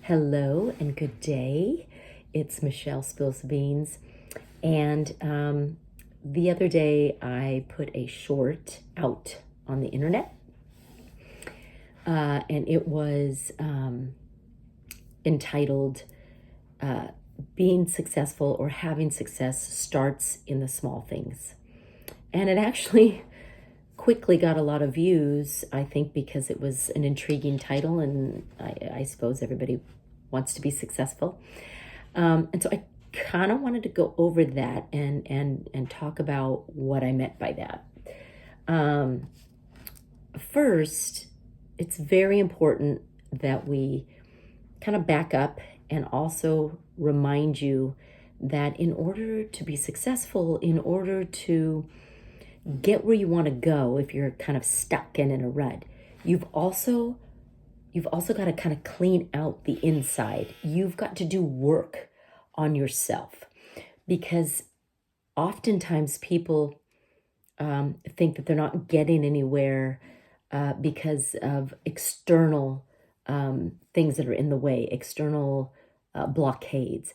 Hello and good day. It's Michelle Spills Beans. And the other day I put a short out on the internet. And it was entitled Being Successful or Having Success Starts in the Small Things. And it actually quickly got a lot of views, I think, because it was an intriguing title, and I suppose everybody wants to be successful. And so I kind of wanted to go over that and talk about what I meant by that. First, it's very important that we kind of back up and also remind you that in order to be successful, in order to get where you want to go, if you're kind of stuck and in a rut, you've also got to kind of clean out the inside. You've got to do work on yourself, because oftentimes people think that they're not getting anywhere because of external things that are in the way, external blockades.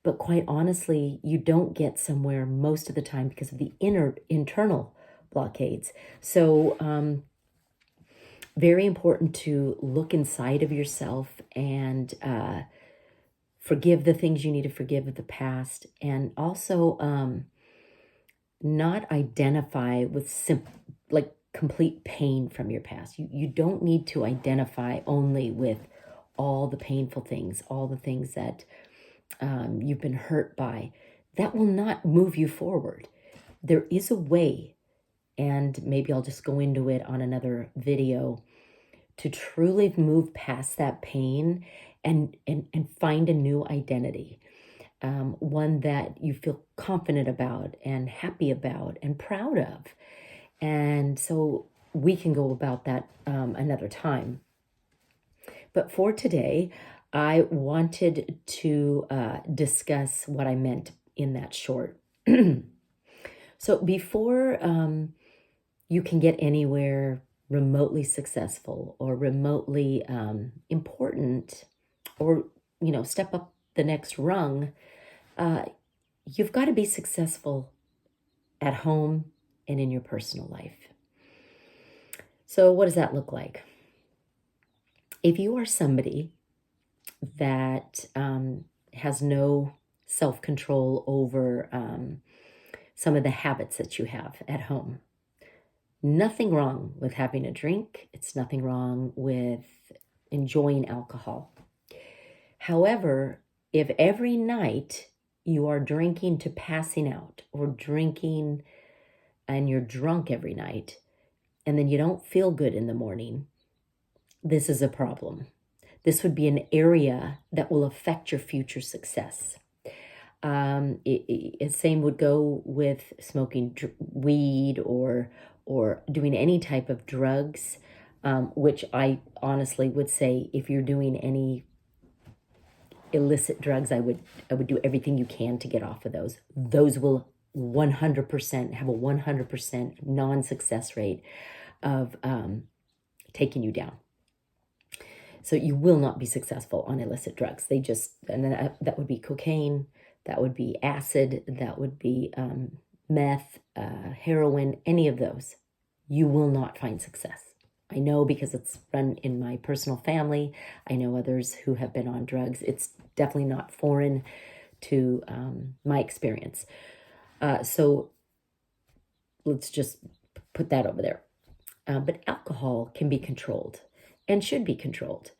But quite honestly, you don't get somewhere most of the time because of the internal blockades. So very important to look inside of yourself and forgive the things you need to forgive of the past, and also not identify with complete pain from your past. You don't need to identify only with all the painful things, all the things that you've been hurt by. That will not move you forward. There is a way, and maybe I'll just go into it on another video, to truly move past that pain and find a new identity, one that you feel confident about and happy about and proud of. And so we can go about that another time. But for today, I wanted to discuss what I meant in that short. So before you can get anywhere remotely successful or remotely important, or step up the next rung, you've got to be successful at home and in your personal life. So what does that look like? If you are somebody that has no self-control over some of the habits that you have at home, nothing wrong with having a drink. It's nothing wrong with enjoying alcohol. However, if every night you are drinking to passing out, or drinking and you're drunk every night, and then you don't feel good in the morning, this is a problem. This would be an area that will affect your future success. Same would go with smoking weed or doing any type of drugs, which I honestly would say, if you're doing any illicit drugs, I would do everything you can to get off of those. Those will 100% have a 100% non-success rate of taking you down. So you will not be successful on illicit drugs. That would be cocaine, that would be acid, that would be meth, heroin, any of those. You will not find success. I know, because it's run in my personal family. I know others who have been on drugs. It's definitely not foreign to my experience. So let's just put that over there. But alcohol can be controlled and should be controlled.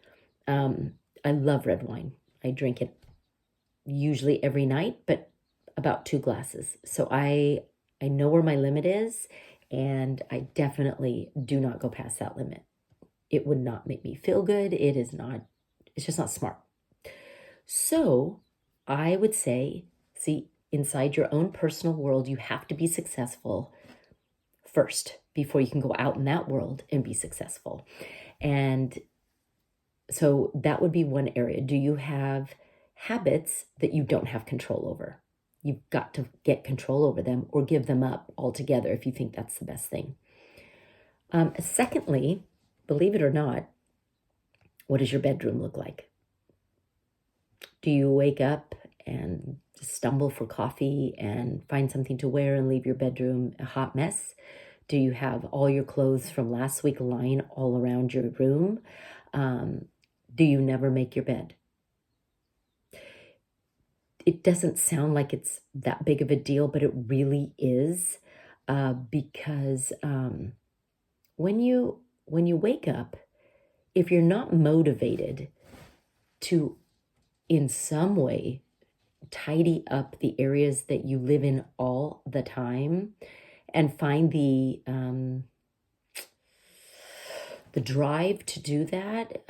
I love red wine. I drink it usually every night, but about 2 glasses. So I know where my limit is, and I definitely do not go past that limit. It would not make me feel good. It's just not smart. So I would say, see, inside your own personal world, you have to be successful first before you can go out in that world and be successful. And so that would be one area. Do you have habits that you don't have control over? You've got to get control over them, or give them up altogether if you think that's the best thing. Secondly, believe it or not, what does your bedroom look like? Do you wake up and just stumble for coffee and find something to wear and leave your bedroom a hot mess? Do you have all your clothes from last week lying all around your room? Do you never make your bed? It doesn't sound like it's that big of a deal, but it really is, because when you wake up, if you're not motivated to in some way tidy up the areas that you live in all the time and find the drive to do that.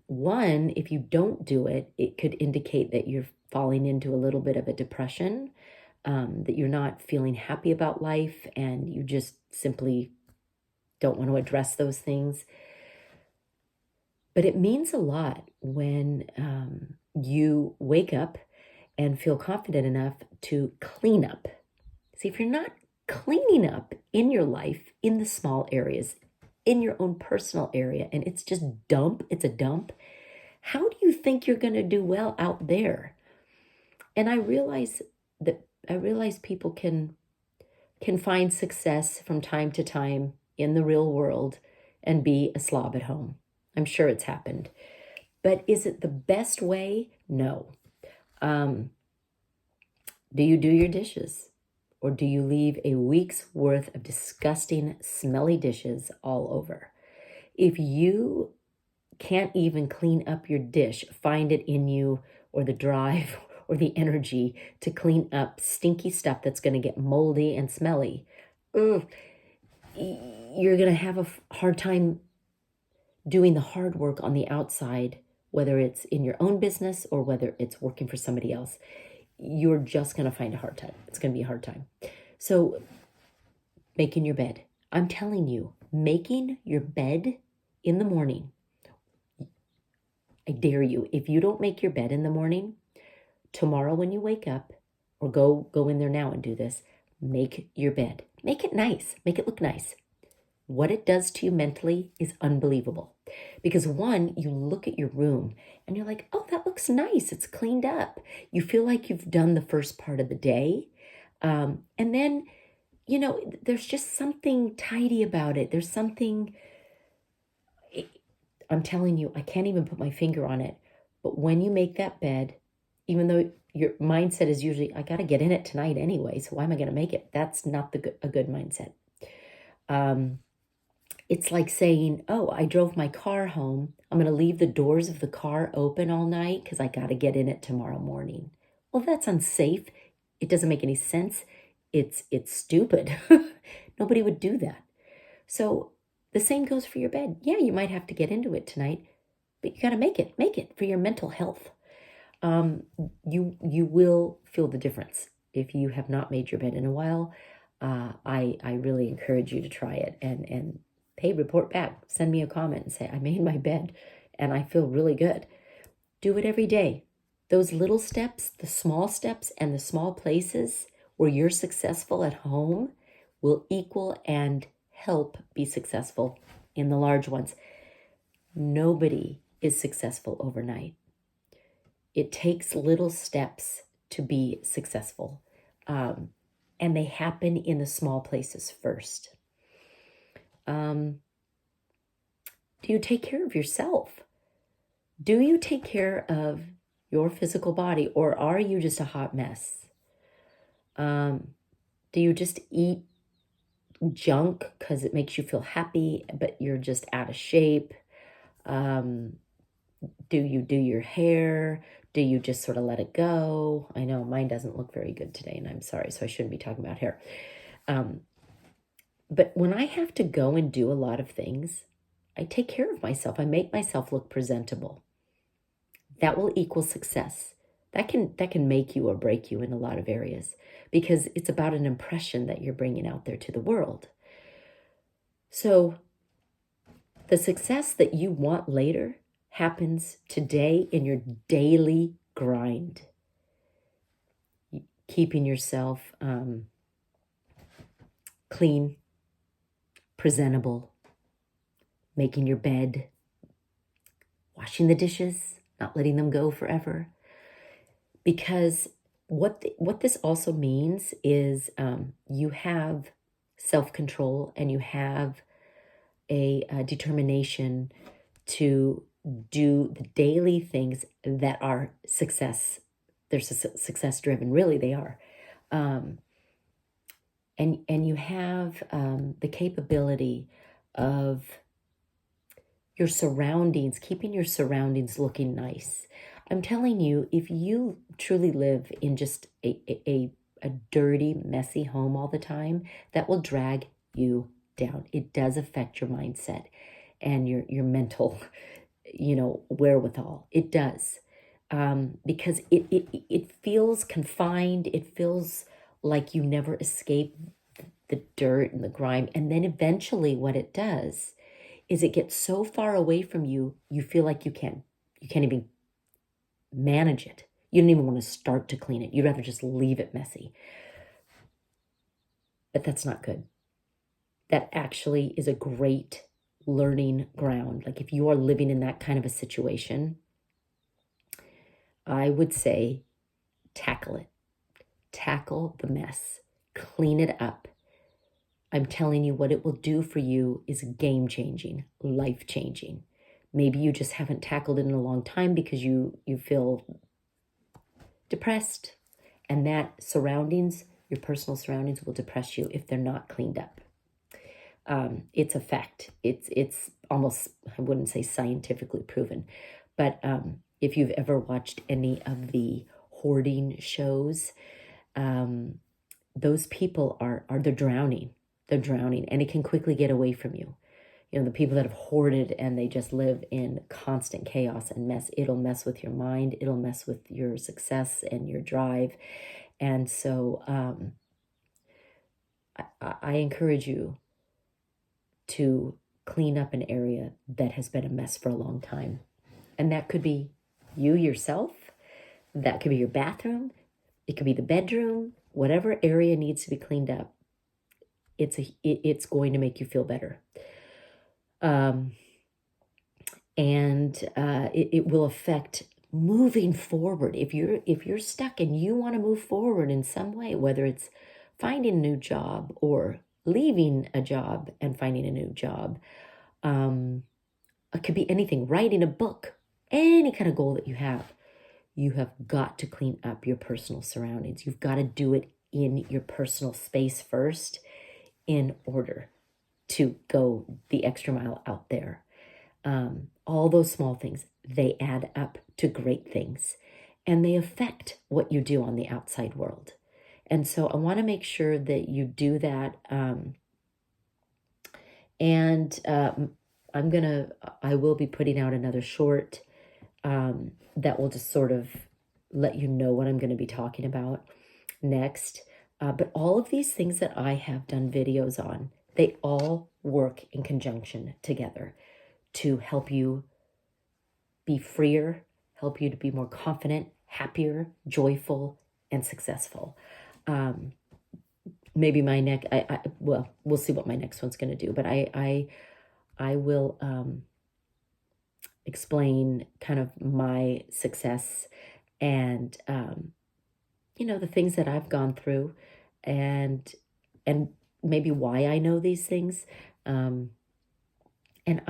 One, if you don't do it, it could indicate that you're falling into a little bit of a depression, that you're not feeling happy about life and you just simply don't want to address those things. But it means a lot when you wake up and feel confident enough to clean up. See, if you're not cleaning up in your life, in the small areas, in your own personal area, and it's just it's a dump, how do you think you're going to do well out there? And I realize people can find success from time to time in the real world and be a slob at home. I'm sure it's happened. But is it the best way? No. Do you do your dishes? Or do you leave a week's worth of disgusting, smelly dishes all over? If you can't even clean up your dish, find it in you or the drive or the energy to clean up stinky stuff that's going to get moldy and smelly, you're going to have a hard time doing the hard work on the outside, whether it's in your own business or whether it's working for somebody else. You're just going to find a hard time. It's going to be a hard time. So making your bed. I'm telling you, making your bed in the morning. I dare you, if you don't make your bed in the morning, tomorrow when you wake up, or go in there now and do this, make your bed. Make it nice. Make it look nice. What it does to you mentally is unbelievable. Because one, you look at your room and you're like, oh, that looks nice. It's cleaned up. You feel like you've done the first part of the day. And then, there's just something tidy about it. There's something, I'm telling you, I can't even put my finger on it. But when you make that bed, even though your mindset is usually, I got to get in it tonight anyway, so why am I going to make it? That's not a good mindset. It's like saying, oh, I drove my car home. I'm going to leave the doors of the car open all night because I got to get in it tomorrow morning. Well, that's unsafe. It doesn't make any sense. It's stupid. Nobody would do that. So the same goes for your bed. Yeah, you might have to get into it tonight, but you got to make it for your mental health. You will feel the difference if you have not made your bed in a while. I really encourage you to try it and hey, report back. Send me a comment and say, I made my bed and I feel really good. Do it every day. Those little steps, the small steps and the small places where you're successful at home will equal and help be successful in the large ones. Nobody is successful overnight. It takes little steps to be successful. And they happen in the small places first. Do you take care of yourself? Do you take care of your physical body, or are you just a hot mess? Do you just eat junk because it makes you feel happy, but you're just out of shape? Do you do your hair? Do you just sort of let it go? I know mine doesn't look very good today, and I'm sorry, so I shouldn't be talking about hair. But when I have to go and do a lot of things, I take care of myself. I make myself look presentable. That will equal success. That can make you or break you in a lot of areas because it's about an impression that you're bringing out there to the world. So the success that you want later happens today in your daily grind. Keeping yourself clean, presentable, making your bed, washing the dishes, not letting them go forever, Because what this also means is you have self-control and you have a determination to do the daily things that are success. They're success driven. Really, they are. Um, and you have the capability of your surroundings, keeping your surroundings looking nice. I'm telling you, if you truly live in just a dirty, messy home all the time, that will drag you down. It does affect your mindset and your mental, wherewithal. It does. Because it feels confined. It feels like you never escape the dirt and the grime. And then eventually what it does is it gets so far away from you, you feel like you can't even manage it. You don't even want to start to clean it. You'd rather just leave it messy. But that's not good. That actually is a great learning ground. Like if you are living in that kind of a situation, I would say tackle it. Tackle the mess. Clean it up. I'm telling you, what it will do for you is game changing, life changing. Maybe you just haven't tackled it in a long time because you feel depressed, and that surroundings, your personal surroundings, will depress you if they're not cleaned up. It's a fact. It's almost, I wouldn't say scientifically proven, but if you've ever watched any of the hoarding shows, those people they're drowning. They're drowning, and it can quickly get away from you. The people that have hoarded and they just live in constant chaos and mess, it'll mess with your mind. It'll mess with your success and your drive. And so I encourage you to clean up an area that has been a mess for a long time. And that could be you yourself. That could be your bathroom. It could be the bedroom. Whatever area needs to be cleaned up, it's going to make you feel better. And it will affect moving forward. If you're stuck and you want to move forward in some way, whether it's finding a new job or leaving a job and finding a new job, it could be anything, writing a book, any kind of goal that you have got to clean up your personal surroundings. You've got to do it in your personal space first in order to go the extra mile out there. All those small things, they add up to great things, and they affect what you do on the outside world. And so I want to make sure that you do that. I will be putting out another short that will just sort of let you know what I'm going to be talking about next. But all of these things that I have done videos on, they all work in conjunction together to help you be freer, help you to be more confident, happier, joyful, and successful. Maybe my next, well, we'll see what my next one's going to do, but I will explain kind of my success and the things that I've gone through, and maybe why I know these things. And even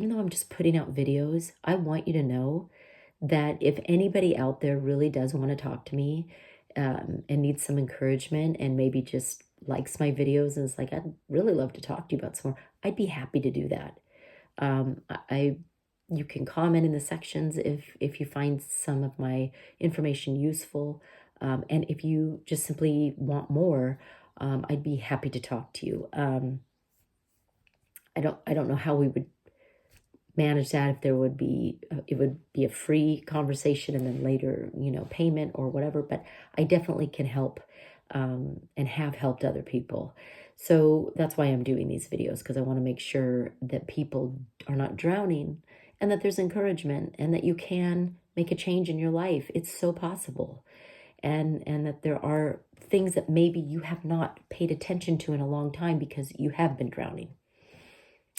though I'm just putting out videos, I want you to know that if anybody out there really does want to talk to me and needs some encouragement and maybe just likes my videos and is like, I'd really love to talk to you about some more, I'd be happy to do that. You can comment in the sections if you find some of my information useful. And if you just simply want more, I'd be happy to talk to you. I don't know how we would manage that, if there would be, it would be a free conversation and then later, payment or whatever, but I definitely can help and have helped other people. So that's why I'm doing these videos, because I want to make sure that people are not drowning and that there's encouragement and that you can make a change in your life. It's so possible. And that there are things that maybe you have not paid attention to in a long time because you have been drowning.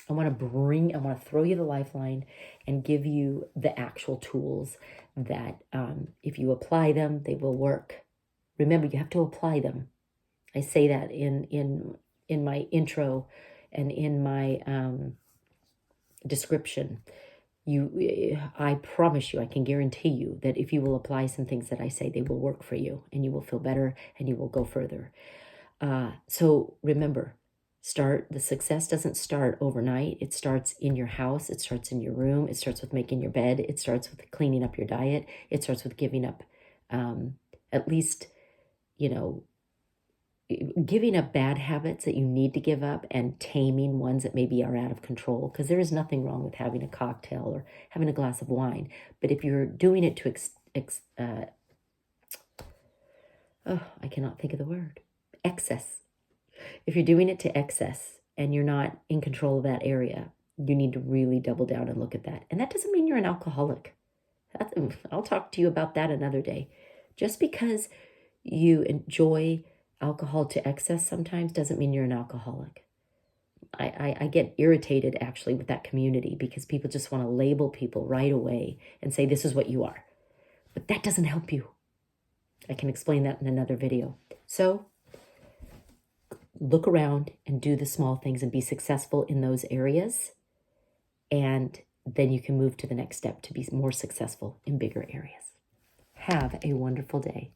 I want to throw you the lifeline and give you the actual tools that if you apply them, they will work. Remember, you have to apply them. I say that in my intro and in my description. I promise you, I can guarantee you that if you will apply some things that I say, they will work for you and you will feel better and you will go further. So remember, the success doesn't start overnight. It starts in your house. It starts in your room. It starts with making your bed. It starts with cleaning up your diet. It starts with giving up, at least, giving up bad habits that you need to give up and taming ones that maybe are out of control. Because there is nothing wrong with having a cocktail or having a glass of wine. But if you're doing it to I cannot think of the word. Excess. If you're doing it to excess and you're not in control of that area, you need to really double down and look at that. And that doesn't mean you're an alcoholic. I'll talk to you about that another day. Just because you enjoy alcohol to excess sometimes doesn't mean you're an alcoholic. I get irritated actually with that community because people just want to label people right away and say this is what you are. But that doesn't help you. I can explain that in another video. So look around and do the small things and be successful in those areas. And then you can move to the next step to be more successful in bigger areas. Have a wonderful day.